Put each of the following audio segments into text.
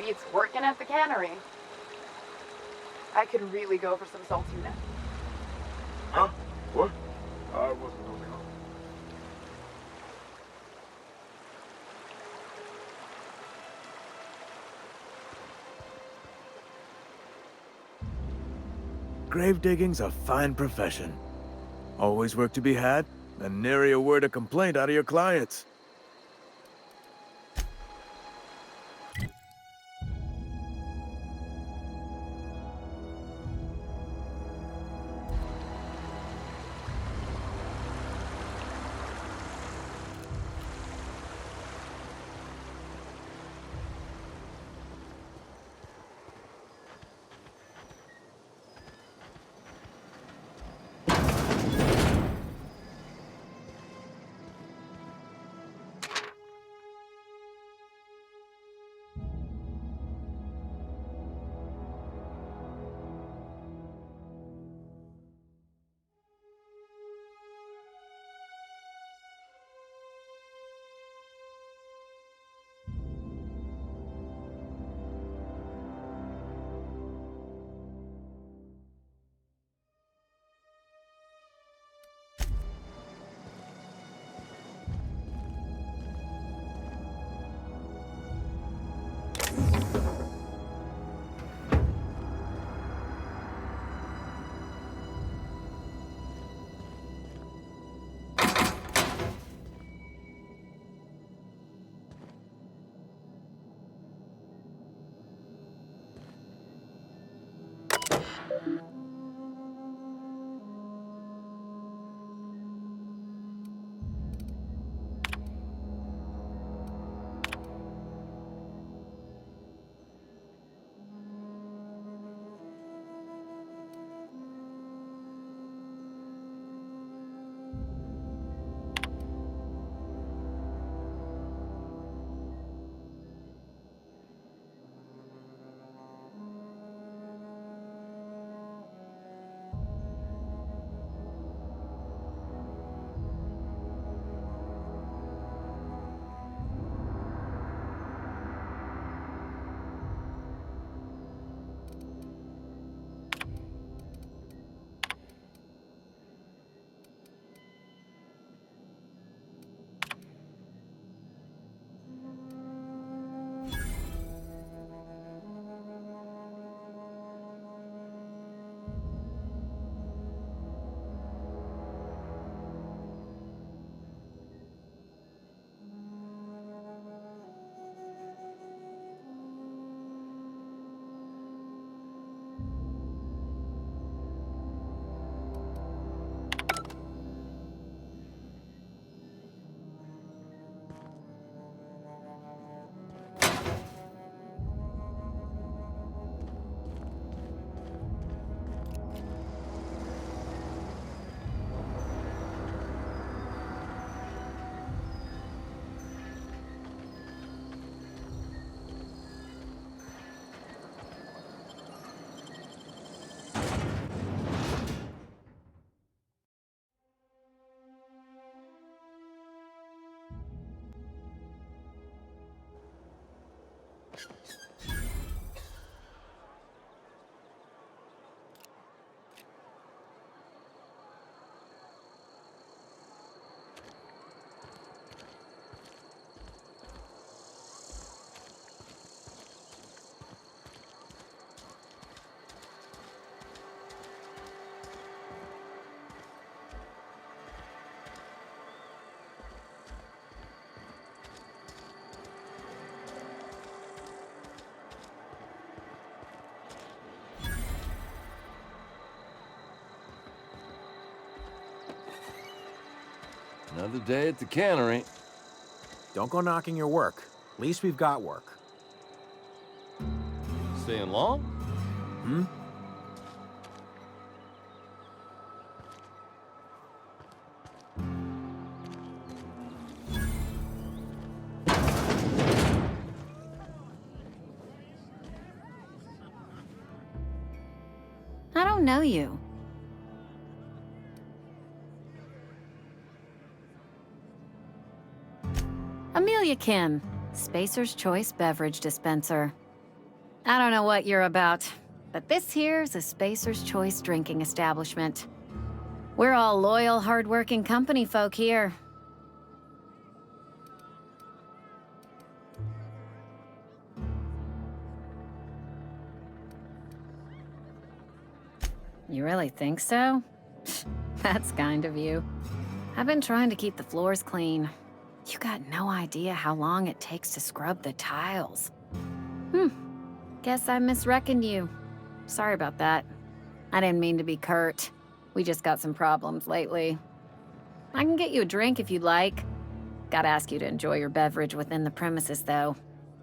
beats working at the cannery. I could really go for some saltine. Huh? What? I wasn't holding on. Grave digging's a fine profession. Always work to be had, and nary a word of complaint out of your clients. Another day at the cannery. Don't go knocking your work. At least we've got work. Staying long? Hmm? I don't know you. Amelia Kim, Spacer's Choice Beverage Dispenser. I don't know what you're about, but this here's a Spacer's Choice drinking establishment. We're all loyal, hard-working company folk here. You really think so? That's kind of you. I've been trying to keep the floors clean. You got no idea how long it takes to scrub the tiles. Guess I misreckoned you. Sorry about that. I didn't mean to be curt. We just got some problems lately. I can get you a drink if you'd like. Gotta ask you to enjoy your beverage within the premises, though.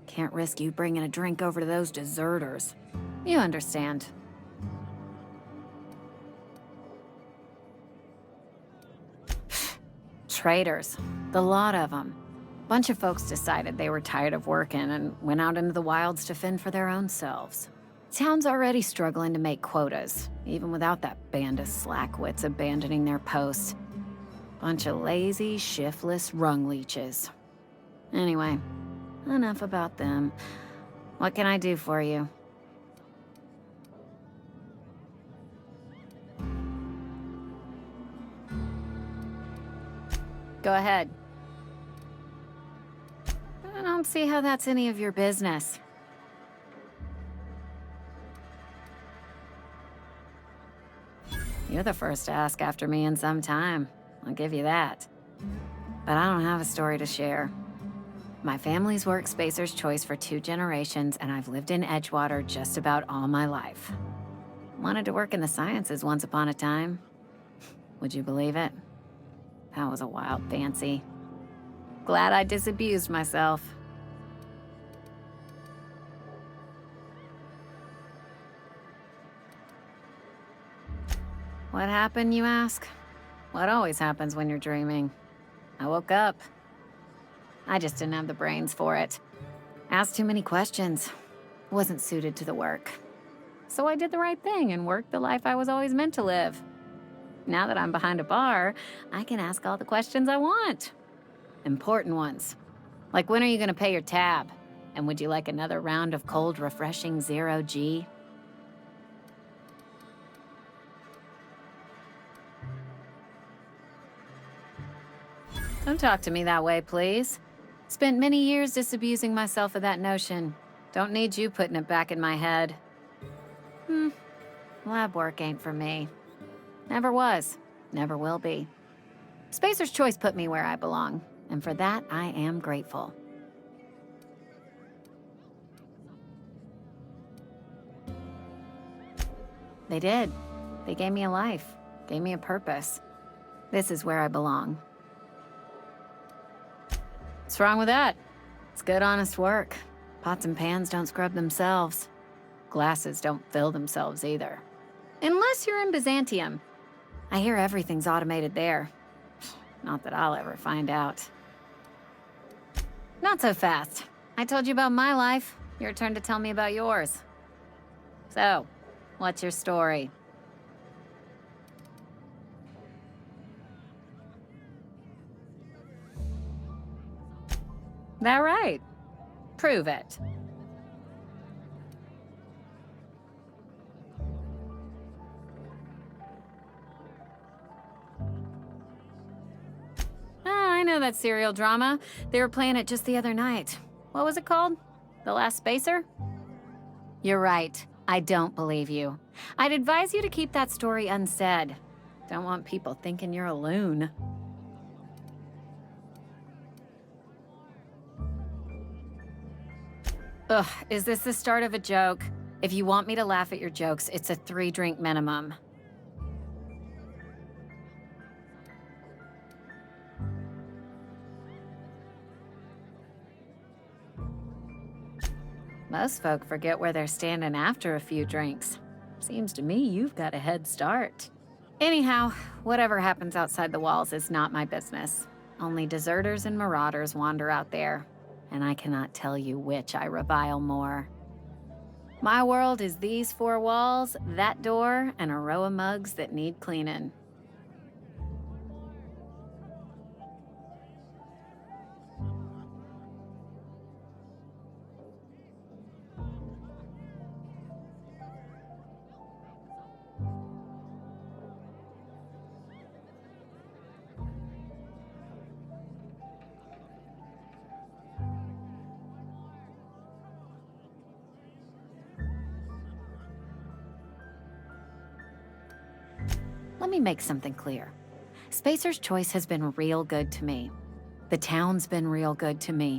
Can't risk you bringing a drink over to those deserters. You understand. Traitors. The lot of them. Bunch of folks decided they were tired of working and went out into the wilds to fend for their own selves. Town's already struggling to make quotas, even without that band of slackwits abandoning their posts. Bunch of lazy, shiftless rung leeches. Anyway, enough about them. What can I do for you? Go ahead. I don't see how that's any of your business. You're the first to ask after me in some time. I'll give you that. But I don't have a story to share. My family's worked Spacer's Choice for 2 generations, and I've lived in Edgewater just about all my life. Wanted to work in the sciences once upon a time. Would you believe it? That was a wild fancy. Glad I disabused myself. What happened, you ask? What always happens when you're dreaming? I woke up. I just didn't have the brains for it. Asked too many questions. Wasn't suited to the work. So I did the right thing and worked the life I was always meant to live. Now that I'm behind a bar, I can ask all the questions I want. Important ones. Like, when are you gonna pay your tab? And would you like another round of cold, refreshing 0G? Don't talk to me that way, please. Spent many years disabusing myself of that notion. Don't need you putting it back in my head. Lab work ain't for me. Never was. Never will be. Spacer's Choice put me where I belong, and for that, I am grateful. They did. They gave me a life, gave me a purpose. This is where I belong. What's wrong with that? It's good, honest work. Pots and pans don't scrub themselves. Glasses don't fill themselves either. Unless you're in Byzantium. I hear everything's automated there. Not that I'll ever find out. Not so fast. I told you about my life. Your turn to tell me about yours. So, what's your story? That right? Prove it. I know that serial drama. They were playing it just the other night. What was it called? The Last Spacer? You're right. I don't believe you. I'd advise you to keep that story unsaid. Don't want people thinking you're a loon. Ugh, is this the start of a joke? If you want me to laugh at your jokes, it's a 3-drink minimum. Most folk forget where they're standing after a few drinks. Seems to me you've got a head start. Anyhow, whatever happens outside the walls is not my business. Only deserters and marauders wander out there, and I cannot tell you which I revile more. My world is these 4 walls, that door, and a row of mugs that need cleaning. Let me make something clear. Spacer's Choice has been real good to me. The town's been real good to me.